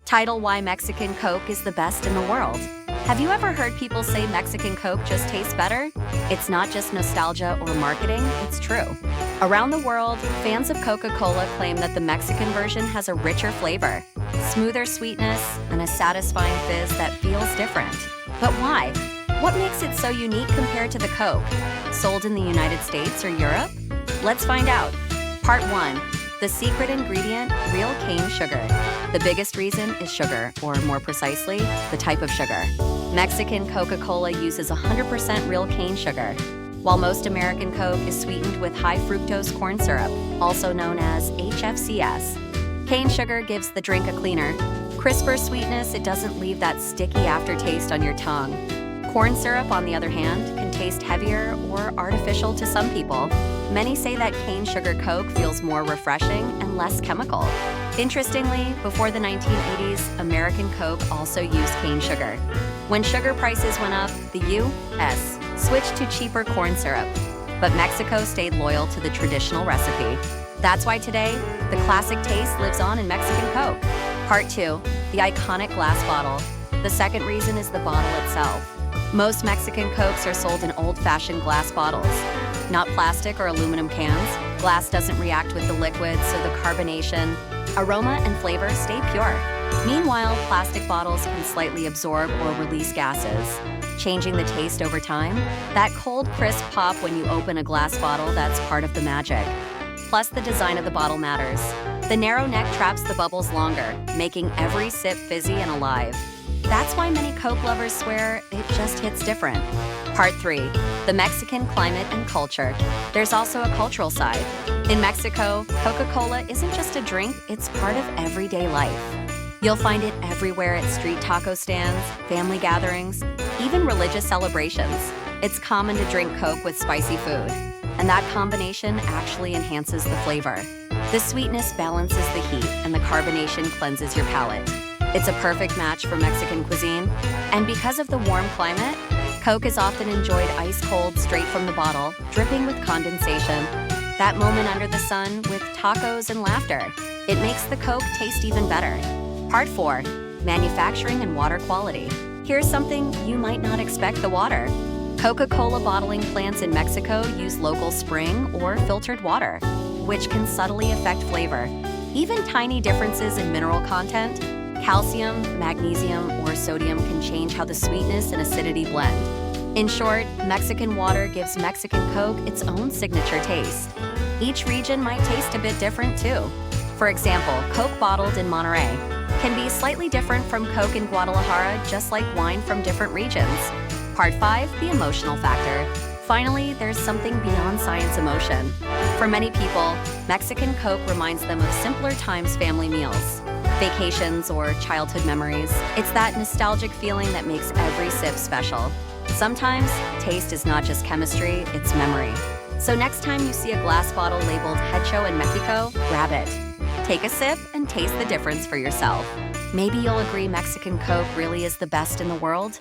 Title: Why Mexican Coke is the best in the world. Have you ever heard people say Mexican Coke just tastes better? It's not just nostalgia or marketing, it's true. Around the world, fans of Coca-Cola claim that the Mexican version has a richer flavor, smoother sweetness, and a satisfying fizz that feels different. But why? What makes it so unique compared to the Coke? Sold in the United States or Europe? Let's find out. Part 1. The secret ingredient: real cane sugar. The biggest reason is sugar, or more precisely, the type of sugar. Mexican Coca-Cola uses 100% real cane sugar, while most American Coke is sweetened with high fructose corn syrup, also known as HFCS. Cane sugar gives the drink a cleaner, crisper sweetness. It doesn't leave that sticky aftertaste on your tongue. Corn syrup, on the other hand, can taste heavier or artificial to some people. Many say that cane sugar Coke feels more refreshing and less chemical. Interestingly, before the 1980s, American Coke also used cane sugar. When sugar prices went up, the U.S. switched to cheaper corn syrup. But Mexico stayed loyal to the traditional recipe. That's why today, the classic taste lives on in Mexican Coke. Part 2. The iconic glass bottle. The second reason is the bottle itself. Most Mexican Cokes are sold in old-fashioned glass bottles, not plastic or aluminum cans. Glass doesn't react with the liquid, so the carbonation, aroma, and flavor stay pure. Meanwhile, plastic bottles can slightly absorb or release gases, changing the taste over time. That cold, crisp pop when you open a glass bottle, that's part of the magic. Plus, the design of the bottle matters. The narrow neck traps the bubbles longer, making every sip fizzy and alive. That's why many Coke lovers swear it just hits different. Part 3. The Mexican climate and culture. There's also a cultural side. In Mexico, Coca-Cola isn't just a drink, it's part of everyday life. You'll find it everywhere at street taco stands, family gatherings, even religious celebrations. It's common to drink Coke with spicy food, and that combination actually enhances the flavor. The sweetness balances the heat, and the carbonation cleanses your palate. It's a perfect match for Mexican cuisine, and because of the warm climate, Coke is often enjoyed ice-cold straight from the bottle, dripping with condensation. That moment under the sun with tacos and laughter, it makes the Coke taste even better. Part 4. Manufacturing and water quality. Here's something you might not expect: the water. Coca-Cola bottling plants in Mexico use local spring or filtered water, which can subtly affect flavor. Even tiny differences in mineral content, calcium, magnesium, or sodium, can change how the sweetness and acidity blend. In short, Mexican water gives Mexican Coke its own signature taste. Each region might taste a bit different too. For example, Coke bottled in Monterrey can be slightly different from Coke in Guadalajara, just like wine from different regions. Part 5. The emotional factor. Finally, there's something beyond science: emotion. For many people, Mexican Coke reminds them of simpler times, family meals, vacations, or childhood memories. It's that nostalgic feeling that makes every sip special. Sometimes, taste is not just chemistry, it's memory. So next time you see a glass bottle labeled Hecho in Mexico, grab it. Take a sip and taste the difference for yourself. Maybe you'll agree Mexican Coke really is the best in the world.